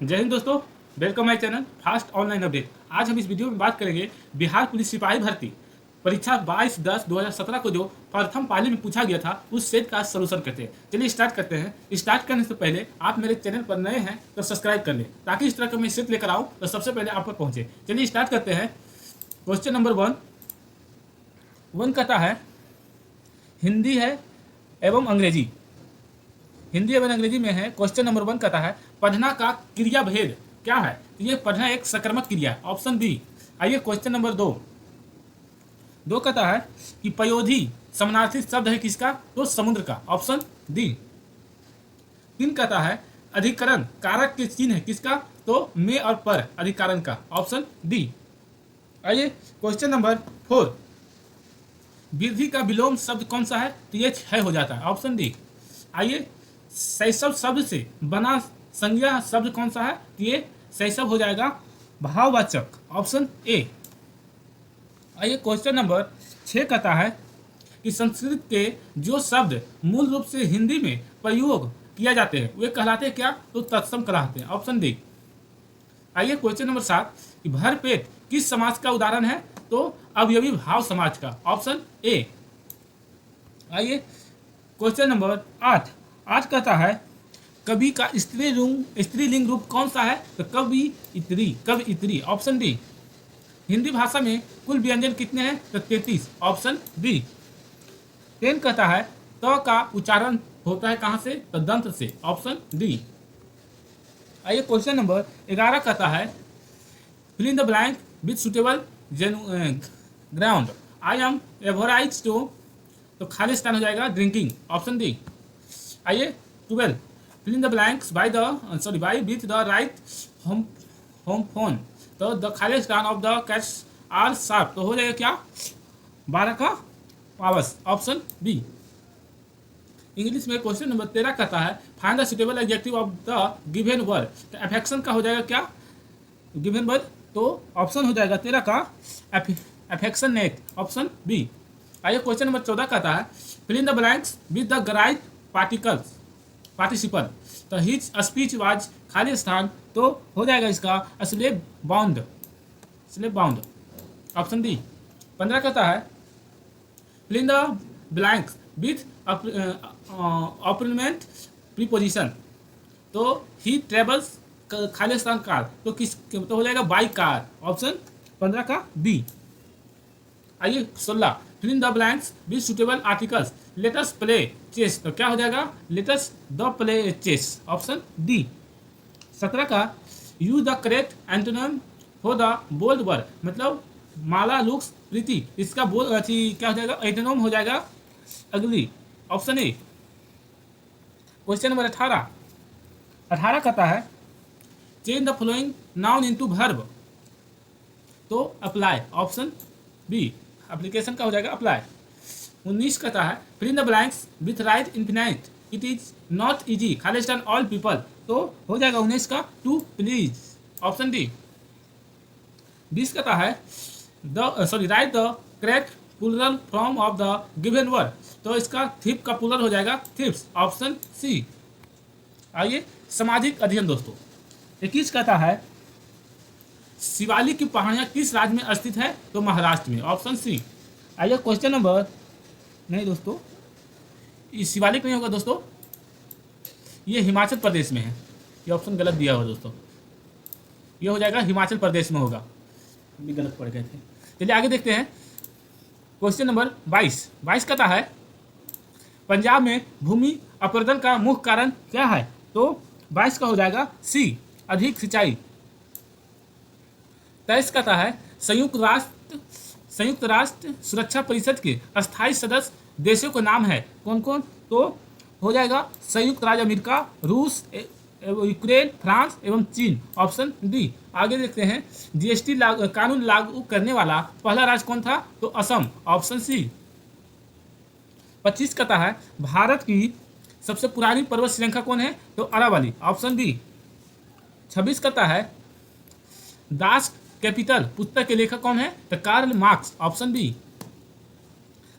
जय हिंद दोस्तों, welcome my channel fast online update. आज हम इस वीडियो में बात करेंगे बिहार पुलिस सिपाही भर्ती परीक्षा 22/10/2017 को जो प्रथम पाली में पूछा गया था उस सेट का सलूशन करते हैं। चलिए स्टार्ट करते हैं। स्टार्ट करने से पहले आप मेरे चैनल पर नए हैं तो सब्सक्राइब कर लें ताकि इस तरह का मैं सेट लेकर आऊँ तो सबसे पहले आप पर पहुँचे। चलिए स्टार्ट करते हैं। क्वेश्चन नंबर वन कहता है हिंदी है एवं अंग्रेजी। हिंदी एवं अंग्रेजी में है। क्वेश्चन नंबर 1 कहता है पढ़ना का क्रिया भेद क्या है। तो ये पढ़ना एक सकर्मक क्रिया है, ऑप्शन बी। आइए क्वेश्चन नंबर 2 कहता है कि पयोधी समानार्थी शब्द है किसका, तो समुद्र का, ऑप्शन डी। 3 कहता है अधिकरण कारक के चिन्ह है किसका, तो में और पर अधिकरण का, ऑप्शन डी। आइए क्वेश्चन नंबर 4 वृद्धि का विलोम शब्द कौन सा है, तो ये क्षय हो जाता है, ऑप्शन डी। आइए शैशव शब्द से बना संज्ञा शब्द कौन सा है, तो ये शैशव हो जाएगा भाववाचक, ऑप्शन ए। आइए क्वेश्चन नंबर 6 कहता है कि संस्कृत के जो शब्द मूल रूप से हिंदी में प्रयोग किया जाते हैं वे कहलाते हैं क्या, तो तत्सम कहलाते हैं, ऑप्शन डी। आइए क्वेश्चन नंबर 7 कि भरपेट किस समाज का उदाहरण है, तो अवयवी भाव समाज का, ऑप्शन ए। आइए क्वेश्चन नंबर 8 कहता है कवि का स्त्रीलिंग रूप कौन सा है, तो कवि इतरी, ऑप्शन डी। हिंदी भाषा में कुल व्यंजन कितने हैं, तो 33, ऑप्शन बी। 10 कहता है त का उच्चारण होता है कहाँ से, तो दंत से, ऑप्शन डी। आइए क्वेश्चन नंबर 11 कहता है fill in the blank with suitable ground. I am averse to, तो खाली स्थान हो जाएगा ड्रिंकिंग, ऑप्शन डी। आइए 12 fill in the blanks by with the right homophone, तो द खाली स्थान of the cats are sharp, तो हो जाएगा क्या 12 का पावस, ऑप्शन बी। इंग्लिश में क्वेश्चन नंबर 13 कहता है find the suitable adjective of the given word, तो अफेक्शन का हो जाएगा क्या गिवन वर्ड, तो ऑप्शन हो जाएगा 13 का अफेक्शनेट, ऑप्शन बी। आइए क्वेश्चन नंबर 14 कहता है fill in the blanks with the right participle, तो हिज स्पीच वाज खाली स्थान, तो हो जाएगा इसका स्लेव बाउंड, ऑप्शन डी। 15 कहता है fill in the blanks with appropriate preposition, तो ही ट्रेवल्स खाली स्थान कार, तो तो हो जाएगा बाई कार, ऑप्शन 15 का बी। आइए 16 fill in the blanks with suitable articles let us play chess, तो क्या हो जाएगा let us the play chess, option D. 17 का use the correct antonym for the bold word, मतलब माला लुक्स प्रीति, इसका क्या हो जाएगा एंटोनिम हो जाएगा अगली, ऑप्शन ए। क्वेश्चन नंबर 18 कहता है change the following noun into verb, तो अप्लाई, ऑप्शन बी। एप्लीकेशन का हो जाएगा अप्लाई। 19 कहता है fill in the blanks with right infinite it is not easy खाली स्थान ऑल पीपल, तो हो जाएगा 19 का टू प्लीज, ऑप्शन डी। 20 कहता है write the correct plural form of the given word, तो इसका थिप का प्लूरल हो जाएगा थिप्स, ऑप्शन सी। आइए सामाजिक अध्ययन दोस्तों। 21 कहता है शिवालिक की पहाड़ियाँ किस राज्य में स्थित है, तो महाराष्ट्र में, ऑप्शन सी। आइए क्वेश्चन नंबर नहीं दोस्तों, ये शिवालिक नहीं होगा दोस्तों, ये हिमाचल प्रदेश में है, ये ऑप्शन गलत दिया हुआ दोस्तों, ये हो जाएगा हिमाचल प्रदेश में होगा, भी गलत पड़ गए थे। चलिए आगे देखते हैं। क्वेश्चन नंबर 22 कहता है पंजाब में भूमि अपरदन का मुख्य कारण क्या है, तो 22 का हो जाएगा सी अधिक सिंचाई। 23 कहता है संयुक्त राष्ट्र सुरक्षा परिषद के अस्थायी सदस्य देशों के नाम है कौन कौन, तो हो जाएगा संयुक्त राज्य अमेरिका, रूस, यूक्रेन, फ्रांस एवं चीन, ऑप्शन डी। आगे देखते हैं जीएसटी कानून लागू करने वाला पहला राज्य कौन था, तो असम, ऑप्शन सी। 25 कहता है भारत की सबसे पुरानी पर्वत श्रृंखला कौन है, तो अरावली, ऑप्शन बी। 26 कहता है दास कैपिटल पुस्तक के लेखक कौन है, तो कार्ल मार्क्स, ऑप्शन बी।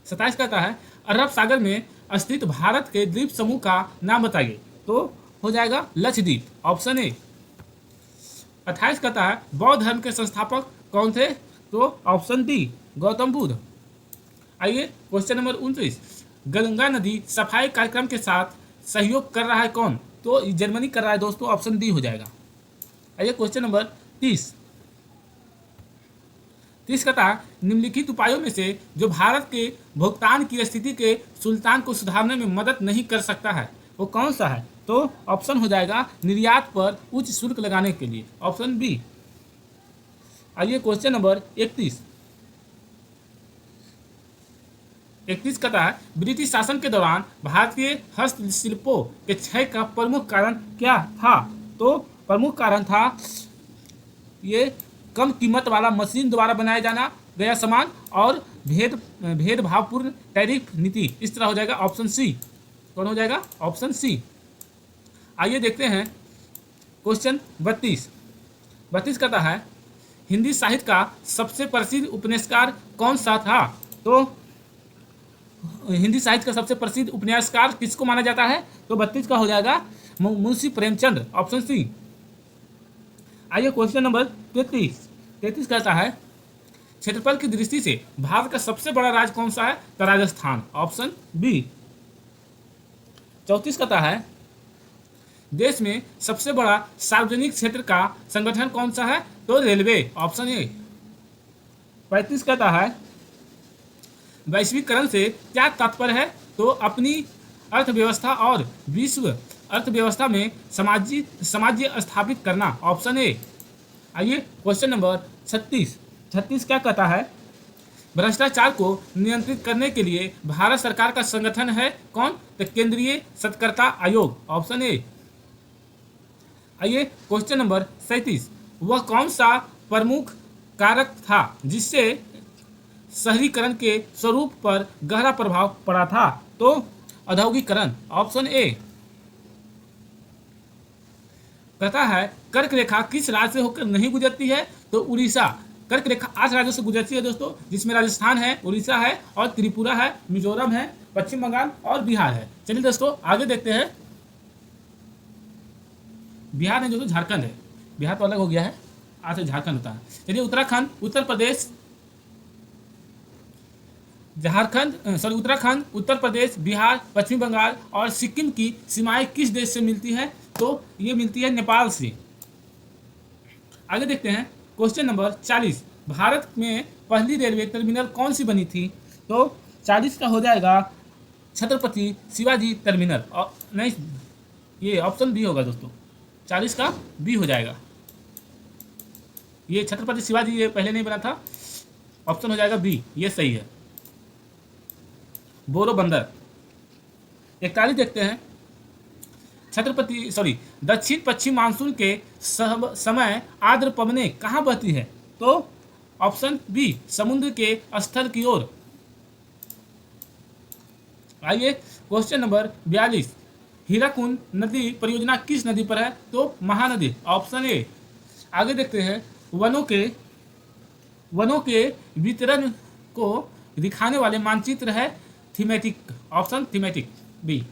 27 कहता है अरब सागर में स्थित भारत के द्वीप समूह का नाम बताइए, तो हो जाएगा लक्षद्वीप, ऑप्शन ए। 28 कहता है बौद्ध धर्म के संस्थापक कौन थे? तो ऑप्शन डी गौतम बुद्ध। आइए क्वेश्चन नंबर 29, गंगा नदी सफाई कार्यक्रम के साथ सहयोग कर रहा है कौन? तो जर्मनी कर रहा है दोस्तों, ऑप्शन डी हो जाएगा। आइए क्वेश्चन नंबर 30, 30 कहता है निम्नलिखित उपायों में से जो भारत के भुगतान की स्थिति के सुल्तान को सुधारने में मदद नहीं कर सकता है वो कौन सा है? तो ऑप्शन हो जाएगा निर्यात पर उच्च शुल्क लगाने के लिए, ऑप्शन बी। आइए क्वेश्चन नंबर 31, 31 कहता है ब्रिटिश शासन के दौरान भारतीय हस्तशिल्पों के क्षय का प्रमुख कारण क्या था? तो प्रमुख कारण था ये कम कीमत वाला मशीन द्वारा बनाया जाना गया सामान और भेदभावपूर्ण टैरिफ नीति। इस तरह हो जाएगा ऑप्शन सी। कौन हो जाएगा? Option C. आइए देखते हैं क्वेश्चन 32, 32 कहता है हिंदी साहित्य का सबसे प्रसिद्ध उपन्यासकार कौन सा था? तो हिंदी साहित्य का सबसे प्रसिद्ध उपन्यासकार किसको माना जाता है? तो 32 का हो जाएगा मुंशी प्रेमचंद, ऑप्शन सी। आइए क्वेश्चन नंबर 33, 33 कहता है क्षेत्रफल की दृष्टि से भारत का सबसे बड़ा राज्य कौन सा है? तो राजस्थान, ऑप्शन बी। 34 कहता है देश में सबसे बड़ा सार्वजनिक क्षेत्र का संगठन कौन सा है? तो रेलवे, ऑप्शन ए। 35 कहता है वैश्वीकरण से क्या तात्पर्य है? तो अपनी अर्थव्यवस्था और विश्व अर्थव्यवस्था में साम्राज्य स्थापित करना, ऑप्शन ए। आइए क्वेश्चन नंबर 36, 36 क्या कहता है भ्रष्टाचार को नियंत्रित करने के लिए भारत सरकार का संगठन है कौन? तो केंद्रीय सतर्कता आयोग, ऑप्शन ए। आइए क्वेश्चन नंबर 37, वह कौन सा प्रमुख कारक था जिससे शहरीकरण के स्वरूप पर गहरा प्रभाव पड़ा था? तो औद्योगिकरण, ऑप्शन ए। कहता है कर्क रेखा किस राज्य से होकर नहीं गुजरती है? तो उड़ीसा। कर्क रेखा 8 राज्यों से गुजरती है दोस्तों, जिसमें राजस्थान है, उड़ीसा है और त्रिपुरा है, मिजोरम है, पश्चिम बंगाल और बिहार है। चलिए दोस्तों आगे देखते हैं। बिहार नहीं दोस्तों, झारखंड है। बिहार तो अलग हो गया है, आज से झारखंड होता है। चलिए उत्तराखंड, उत्तर प्रदेश, उत्तराखंड, उत्तर प्रदेश, बिहार, पश्चिम बंगाल और सिक्किम की सीमाएं किस देश से मिलती है? तो ये मिलती है नेपाल से। आगे देखते हैं क्वेश्चन नंबर 40, भारत में पहली रेलवे टर्मिनल कौन सी बनी थी? तो 40 का हो जाएगा छत्रपति शिवाजी टर्मिनल। नहीं, ये ऑप्शन बी होगा दोस्तों, 40 का बी हो जाएगा। ये छत्रपति शिवाजी ये पहले नहीं बना था, ऑप्शन हो जाएगा बी, ये सही है। बोरो बंदर। 41 देखते हैं दक्षिण पश्चिम मानसून के समय आर्द्र पवनें कहाँ बहती है? तो ऑप्शन बी समुद्र के स्थल की ओर। आइए क्वेश्चन नंबर 42, हीराकुंड नदी परियोजना किस नदी पर है? तो महानदी, ऑप्शन ए। आगे देखते हैं वनों के वितरण को दिखाने वाले मानचित्र है थीमेटिक, ऑप्शन थीमेटिक बी।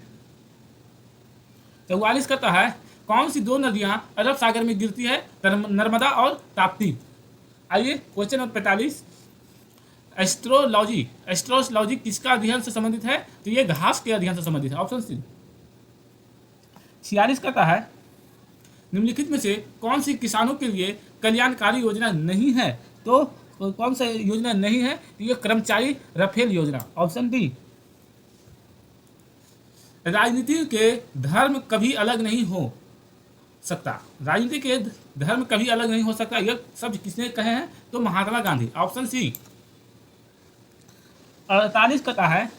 44 कहता है कौन सी दो नदियां अरब सागर में गिरती है? नर्मदा और ताप्ती। आइए क्वेश्चन नंबर 45, एस्ट्रोलॉजी किसका अध्ययन से संबंधित है? तो ये घास के अध्ययन से संबंधित है, ऑप्शन सी। 46 कहता है निम्नलिखित में से कौन सी किसानों के लिए कल्याणकारी योजना नहीं है? तो कौन सा योजना नहीं है? तो ये कर्मचारी राफेल योजना, ऑप्शन डी। राजनीति के धर्म कभी अलग नहीं हो सकता, राजनीति के धर्म कभी अलग नहीं हो सकता, यह सब किसने कहे हैं? तो महात्मा गांधी, ऑप्शन सी। 48 कहता है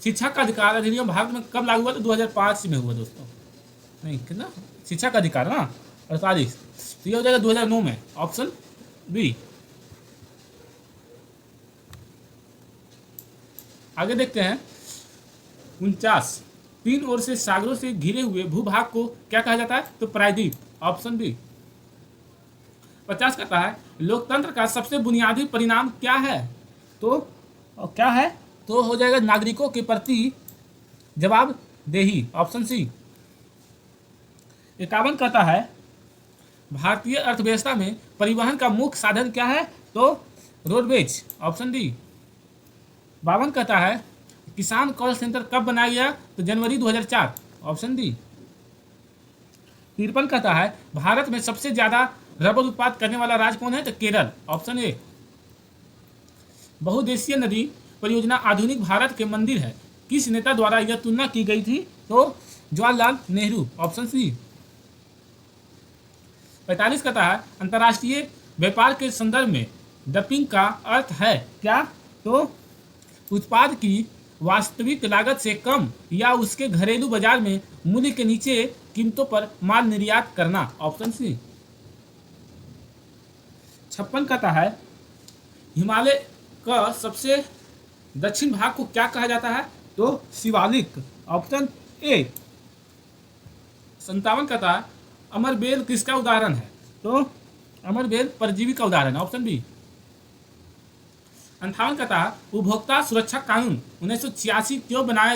शिक्षा का अधिकार अधिनियम भारत में कब लागू हुआ? तो 2005 में हुआ दोस्तों। नहीं कितना शिक्षा का अधिकार ना 48, तो ये हो जाएगा 2009 में, ऑप्शन बी। आगे देखते हैं 49, तीन ओर से सागरों से घिरे हुए भूभाग को क्या कहा जाता है? तो प्रायद्वीप, ऑप्शन बी। 50 कहता है लोकतंत्र का सबसे बुनियादी परिणाम क्या है? तो क्या है? तो हो जाएगा नागरिकों के प्रति जवाबदेही, ऑप्शन सी। 51 कहता है भारतीय अर्थव्यवस्था में परिवहन का मुख्य साधन क्या है? तो रोडवेज, ऑप्शन डी। 52 कहता है किसान कॉल सेंटर कब बनाया गया? तो जनवरी 2004, ऑप्शन डी। 53 कहता है भारत में सबसे ज्यादा रबर उत्पाद करने वाला राज्य कौन है? तो केरल, ऑप्शन ए। बहुदेशीय नदी परियोजना आधुनिक भारत के मंदिर है, किस नेता द्वारा यह तुलना की गई थी? तो जवाहरलाल नेहरू, ऑप्शन सी। 45 कहता है अंतर्राष्ट्रीय व्यापार के संदर्भ में डंपिंग का अर्थ है क्या? तो उत्पाद की वास्तविक लागत से कम या उसके घरेलू बाजार में मूल्य के नीचे कीमतों पर माल निर्यात करना, ऑप्शन सी। 56 कहता है हिमालय का सबसे दक्षिण भाग को क्या कहा जाता है? तो शिवालिक, ऑप्शन ए। 57 कहता है अमरबेल किसका उदाहरण है? तो अमरबेल परजीवी का उदाहरण, ऑप्शन बी। 58 कहता है उपभोक्ता सुरक्षा कानून 1986 क्यों बनाया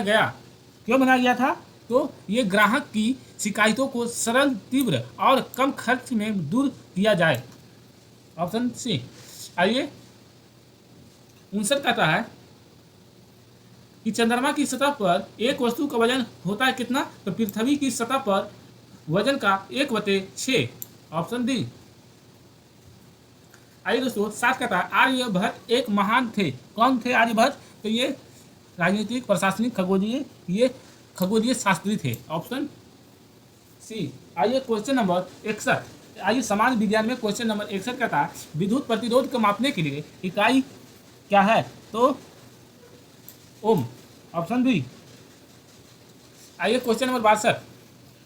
गया था? तो ये ग्राहक की शिकायतों को सरल, तीव्र और कम खर्च में दूर किया जाए, ऑप्शन सी। आइए 59 कहता है कि चंद्रमा की सतह पर एक वस्तु का वजन होता है कितना? तो पृथ्वी की सतह पर वजन का 1/6, ऑप्शन डी। आइए दोस्तों 7 कहता है आर्यभट्ट एक महान थे, कौन थे आर्यभट्ट? तो ये राजनीतिक, प्रशासनिक, खगोलीय शास्त्री थे, ऑप्शन सी। आइए क्वेश्चन नंबर 61, आइए समाज विज्ञान में क्वेश्चन नंबर 61 कहता है विद्युत प्रतिरोध को मापने के लिए इकाई क्या है? तो ओम, ऑप्शन बी। आइए क्वेश्चन नंबर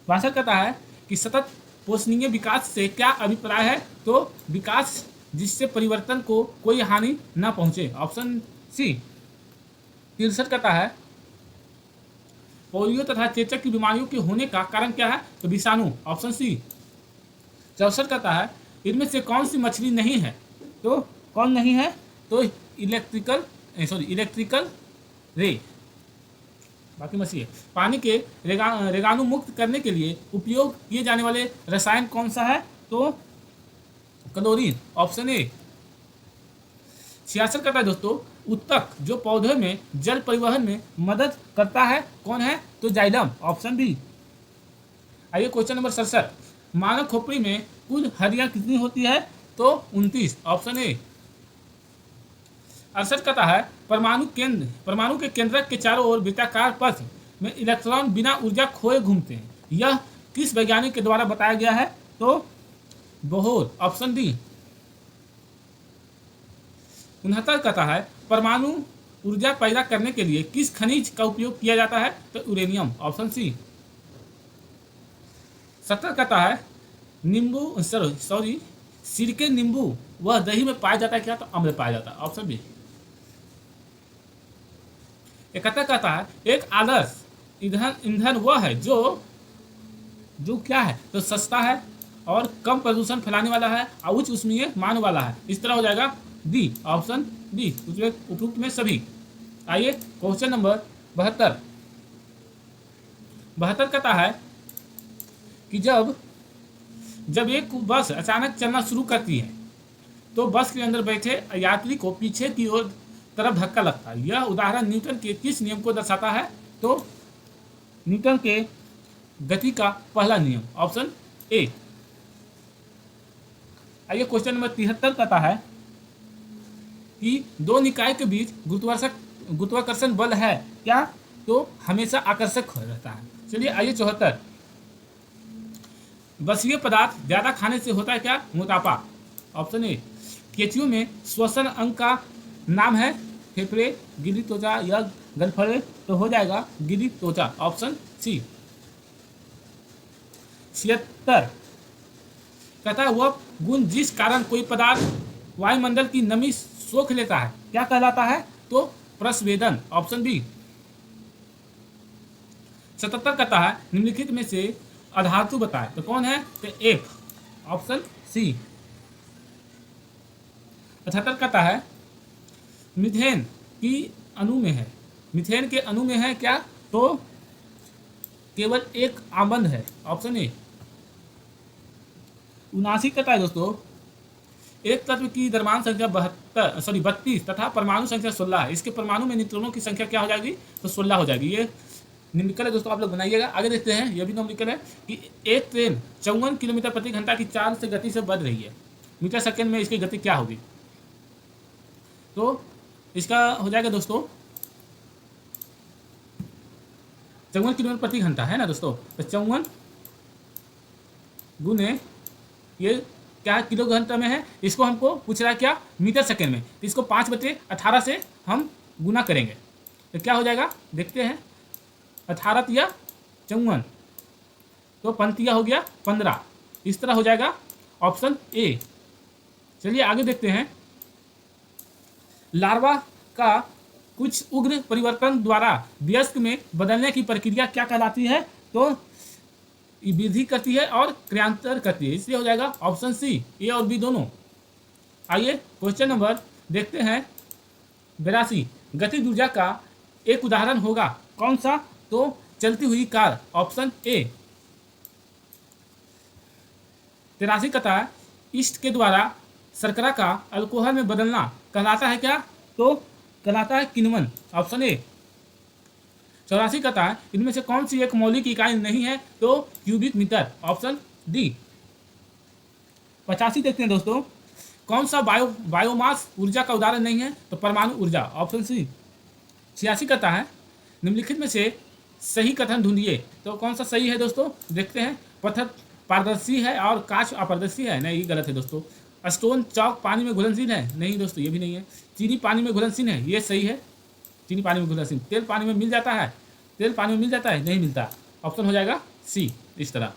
62 कहता है कि सतत पोषणीय विकास से क्या अभिप्राय है? तो विकास जिससे परिवर्तन को कोई हानि न पहुंचे, ऑप्शन सी। 63 कहता है पोलियो तथा चेचक की बीमारियों के होने का कारण क्या है? तो विषाणु, ऑप्शन सी। 64 कहता है इनमें से कौन सी मछली नहीं है? तो कौन नहीं है? तो इलेक्ट्रिकल रे, बाकी मछली है। पानी के रेगाणु मुक्त करने के लिए उपयोग किए जाने वाले रसायन कौन सा है? तो क्लोरीन, ऑप्शन ए। 66 कहता है दोस्तों उत्तक जो पौधे में जल परिवहन में मदद करता है कौन है? तो जाइलम, ऑप्शन बी। आइए क्वेश्चन नंबर 67, मानव खोपड़ी में कुल हड्डियां कितनी होती है? तो 29, ऑप्शन ए। 68 कहता है परमाणु के केंद्रक के चारों ओर वृत्ताकार पथ में इलेक्ट्रॉन बिना ऊर्जा खोए घूमते हैं, यह किस वैज्ञानिक के द्वारा बताया गया है? तो बोहर, ऑप्शन डी। 69 कहता है परमाणु ऊर्जा पैदा करने के लिए किस खनिज का उपयोग किया जाता है? तो यूरेनियम, ऑप्शन सी। 70 कहता है सिरके नींबू वह दही में पाया जाता है क्या? तो अम्ल पाया जाता है, ऑप्शन बी। 71 कहता है एक आदर्श ईंधन वह है जो क्या है? तो सस्ता है और कम प्रदूषण फैलाने वाला है और उच्च ऊष्मीय मान वाला है, इस तरह हो जाएगा डी, ऑप्शन डी, उपयुक्त में सभी। आइए क्वेश्चन नंबर 72 कहता है कि जब एक बस अचानक चलना शुरू करती है तो बस के अंदर बैठे यात्री को पीछे की ओर तरफ धक्का लगता है, यह उदाहरण न्यूटन के किस नियम को दर्शाता है? तो न्यूटन के गति का पहला नियम, ऑप्शन ए। आइए क्वेश्चन नंबर 73 कहता है कि दो निकाय के बीच गुरुत्वाकर्षण बल है क्या? तो हमेशा आकर्षक रहता है। चलिए आइए 74, वसीय पदार्थ ज्यादा खाने से होता है क्या? मोटापा, ऑप्शन ए। केंचुओं में श्वसन अंग का नाम है फेफड़े, गिरी त्वचा या गलफड़े, तो हो जाएगा गिरी त्वचा, ऑप्शन सी। 76 कहता है वह गुण जिस कारण कोई पदार्थ वायुमंडल की नमी सोख लेता है क्या कहलाता है? तो प्रस्वेदन, ऑप्शन बी। 77 कहता है निम्नलिखित में से अधातु बताए, तो कौन है? तो एफ, ऑप्शन सी। 78 कहता है मीथेन के अणु में है क्या? तो केवल एक आबंध है, ऑप्शन ए। 79 कहता है दोस्तों एक तत्व की द्रव्यमान संख्या 32 तथा परमाणु संख्या 16 है। इसके परमाणु में न्यूट्रॉनों की संख्या क्या हो जाएगी? तो 16 हो जाएगी। ये न्यूमेरिकल है दोस्तों, आप लोग बनाइएगा। आगे देखते हैं, यह भी न्यूमेरिकल है कि एक ट्रेन 54 किलोमीटर प्रति घंटा की चाल से गति से बढ़ रही है। मीटर सेकेंड में इसकी गति क्या होगी? तो इसका हो जाएगा दोस्तों 54 किलोमीटर प्रति घंटा है ना दोस्तों। तो 54 गुने ये क्या किलो घंटा में है, इसको हमको पूछ रहा है क्या? मीटर सेकेंड में। तो इसको 5/18 से हम गुना करेंगे तो क्या हो जाएगा? देखते हैं। 18 या 54 तो पंतिया हो गया 15, इस तरह हो जाएगा ऑप्शन ए। चलिए आगे देखते हैं। लार्वा का कुछ उग्र परिवर्तन द्वारा वयस्क में बदलने की प्रक्रिया क्या कहलाती है? तो वृद्धि करती है और क्रियांतर करती है, इसलिए हो जाएगा ऑप्शन सी, ए और बी दोनों। आइए क्वेश्चन नंबर देखते हैं 82। गतिज ऊर्जा का एक उदाहरण होगा कौन सा? तो चलती हुई कार, ऑप्शन ए। 83 कहता है ईस्ट के द्वारा शर्करा का अल्कोहल में बदलना कहलाता है क्या? तो कहलाता है किण्वन, ऑप्शन ए। 84 कहता है इनमें से कौन सी एक मौलिक इकाई नहीं है? तो क्यूबिक मीटर, ऑप्शन डी। 85 देखते हैं दोस्तों, कौन सा बायोमास ऊर्जा का उदाहरण नहीं है? तो परमाणु ऊर्जा, ऑप्शन सी। 86 कहता है निम्नलिखित में से सही कथन ढूंढिए। तो कौन सा सही है दोस्तों? देखते हैं। पत्थर पारदर्शी है और कांच अपारदर्शी है, नहीं, ये गलत है दोस्तों। स्टोन चौक पानी में घुलनशील है, नहीं दोस्तों, ये भी नहीं है। चीनी पानी में घुलनशील है, ये सही है, चीनी पानी में घुलनशील। तेल पानी में मिल जाता है, तेल पानी में मिल जाता है, नहीं मिलता, ऑप्शन हो जाएगा सी, इस तरह।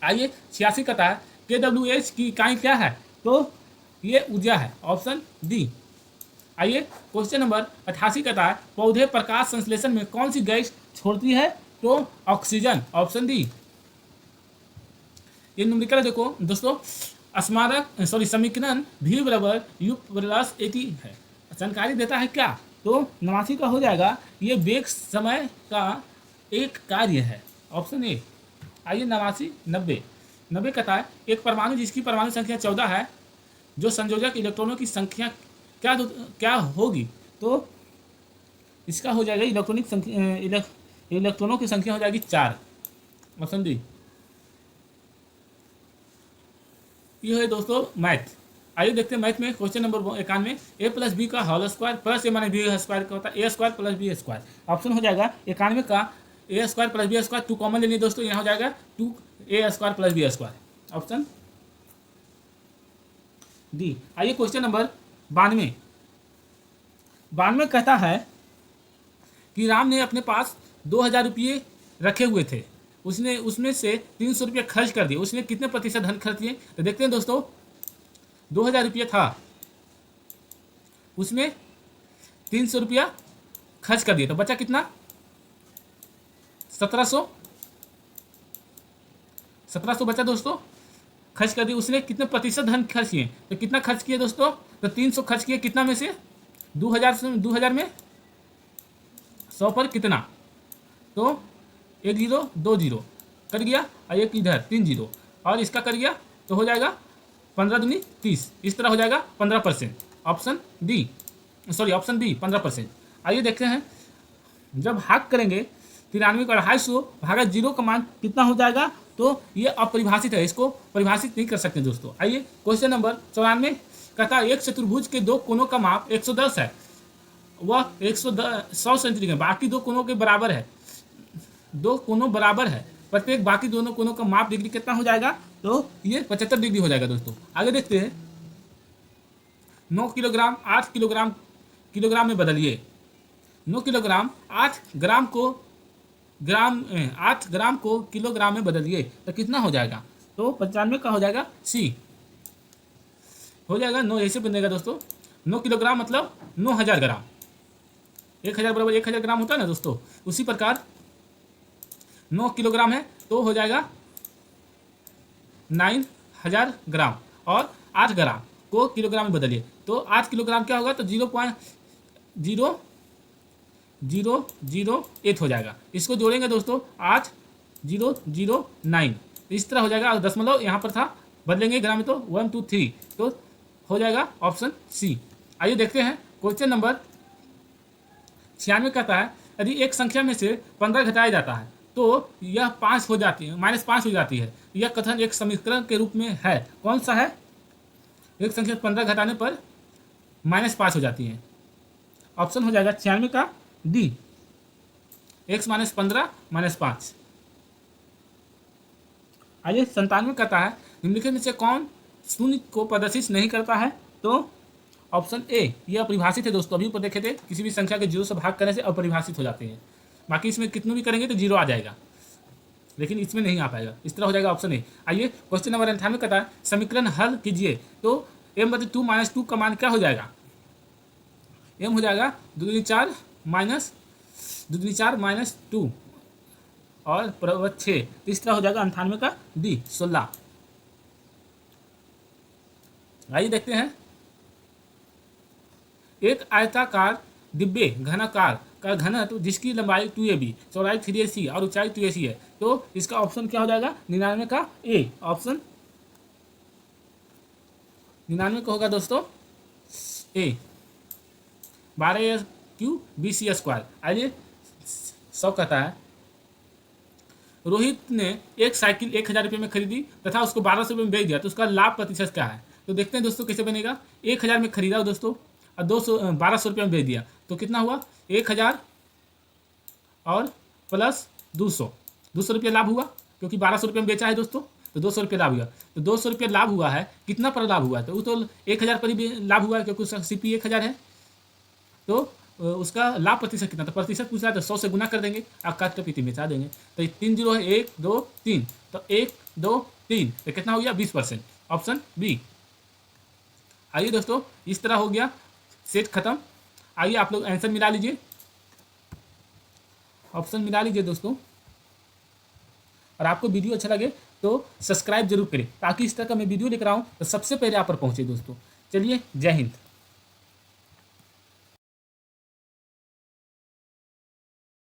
आइए 86 कहता है KWH की इकाई क्या है? तो ये ऊर्जा है, ऑप्शन डी। आइए क्वेश्चन नंबर 88 कहता है पौधे प्रकाश संश्लेषण में कौन सी गैस छोड़ती है? तो ऑक्सीजन, ऑप्शन डी। ये न्यूमेरिकल देखो दोस्तों, समीकरण V बराबर U+80 है। जानकारी देता है क्या? तो 89 का हो जाएगा ये वेग समय का एक कार्य है, ऑप्शन ए। आइए 90 कहता है एक परमाणु जिसकी परमाणु संख्या 14 है, जो संयोजक इलेक्ट्रॉनों की संख्या क्या होगी? तो इसका हो जाएगा इलेक्ट्रॉनों की संख्या हो जाएगी 4, ऑप्शन डी। ये है दोस्तों मैथ। आइए देखते हैं मैथ में क्वेश्चन नंबर 91। a+b का होल स्क्वायर प्लस a माने b स्क्वायर का होता है a square plus b square, option हो जाएगा 91 का a square plus b square. 2 common लेनी दोस्तों, यहाँ हो जाएगा 2a square plus b square, option D. आइए क्वेश्चन नंबर 92 कहता है कि राम ने अपने पास 2000 रुपये रखे हुए थे, उसने उसमें से 300 रुपये खर्च कर दिए। उसने कितने प्रतिशत धन खर्च किए? तो देखते हैं दोस्तों, 2000 रुपये था, उसमें 300 रुपया खर्च कर दिया, तो बचा कितना? 1700 बचा दोस्तों, खर्च कर दिया। उसने कितने प्रतिशत धन खर्च किए? तो कितना खर्च किए दोस्तों? तो 300 खर्च किए, कितना में से? 2000 में 100 पर कितना? तो 1 0 2 0 कर गया, और एक इधर 3 0, और इसका कर गया, तो हो जाएगा 15 दूनी 30, इस तरह हो जाएगा 15%, option D, sorry option B 15%। आइए देखते हैं, जब भाग करेंगे 93 को 250 भागा 0 का मान कितना हो जाएगा? तो ये अपरिभाषित है, इसको परिभाषित नहीं कर सकते दोस्तों। आइए क्वेश्चन नंबर 94 कहता है एक चतुर्भुज के दो कोनों का माप 110 है, वह 100 सेंटीमीटर, बाकी दो कोनों के बराबर है, दो कोनों बराबर है, प्रत्येक बाकी दोनों कोनों का माप डिग्री कितना हो जाएगा? तो ये 75 डिग्री हो जाएगा दोस्तों। आगे देखते हैं, 9 किलोग्राम 8 किलोग्राम में बदलिए। 9 किलोग्राम 8 ग्राम को किलोग्राम में बदलिए, तो कितना हो जाएगा? तो 95 का हो जाएगा सी, हो जाएगा 9, ऐसे बनेगा दोस्तों। 9 किलोग्राम मतलब 9000 ग्राम, 1000 बराबर 1000 ग्राम होता है ना दोस्तों, उसी प्रकार 9 किलोग्राम है तो हो जाएगा 9000 ग्राम, और 8 ग्राम को किलोग्राम में बदलिए, तो 8 किलोग्राम क्या होगा? तो 0.0008 हो जाएगा। इसको जोड़ेंगे दोस्तों 8009, इस तरह हो जाएगा। और दशमलव यहाँ पर था, बदलेंगे ग्राम में तो 1 2 3, तो हो जाएगा ऑप्शन सी। आइए देखते हैं क्वेश्चन नंबर 96 कहता है यदि एक संख्या में से 15 घटाया जाता है तो यह 5 हो जाती है, -5 हो जाती है। यह कथन एक समीकरण के रूप में है, कौन सा है? एक संख्या 15 घटाने पर -5 हो जाती है। ऑप्शन हो जाएगा 96 का डी, x - 15 - 5। आइए 97 कहता है निम्नलिखित में से कौन शून्य को प्रदर्शित नहीं करता है? तो ऑप्शन ए, यह अपरिभाषित है दोस्तों, अभी ऊपर देखे थे, किसी भी संख्या के जीरो से भाग करने से अपरिभाषित हो जाते हैं। बाकी इसमें कितने भी करेंगे तो जीरो आ जाएगा, लेकिन इसमें नहीं आ पाएगा। इस तरह हो जाएगा ऑप्शन ए। आइए क्वेश्चन नंबर 98 कहता है समीकरण हल कीजिए तो m/2 - 2 का मान क्या हो जाएगा? m हो जाएगा 2 - 4 - 2 और प्रवत 6। तो इस तरह हो जाएगा 98 का डी 16। आइए देखते हैं एक आयताकार डिब्बे घनाकार का घनत्व जिसकी लंबाई 2ab, चौड़ाई 3ac और ऊंचाई 2ac है, तो इसका ऑप्शन क्या हो जाएगा? 99 का ए। ऑप्शन 99 का होगा दोस्तों ए, 12 क्यू BC स्क्वायर। आइए 100 कहता है रोहित ने एक साइकिल 1000 रुपये में खरीदी तथा उसको 1200 रुपये में बेच दिया, तो उसका लाभ प्रतिशत क्या है? तो देखते हैं दोस्तों कैसे बनेगा। 1000 में खरीदा दोस्तों और 1200 रुपये में बेच दिया, तो कितना हुआ? 1000 और प्लस 200 रुपये लाभ हुआ, क्योंकि 1200 रुपये में बेचा है दोस्तों, तो 200 रुपये लाभ हुआ। तो 200 रुपये लाभ हुआ है, कितना पर लाभ हुआ है? तो वो तो 1000 पर ही लाभ हुआ है, क्योंकि उसका CP 1000 है। तो उसका लाभ प्रतिशत कितना? तो प्रतिशत पूछ रहा है तो 100 से गुना कर देंगे और काट पीटी में मिटा देंगे। तो 3 जीरो है, 1 2 3, तो 1 2 3, तो कितना हो गया? 20%। Option B. आइए दोस्तों इस तरह हो गया सेट खत्म। आइए आप लोग आंसर मिला लीजिए, ऑप्शन मिला लीजिए दोस्तों। और आपको वीडियो अच्छा लगे तो सब्सक्राइब जरूर करें, ताकि इस तरह का मैं वीडियो लेकर आऊँ तो सबसे पहले आप पर पहुँचे दोस्तों। चलिए, जय हिंद।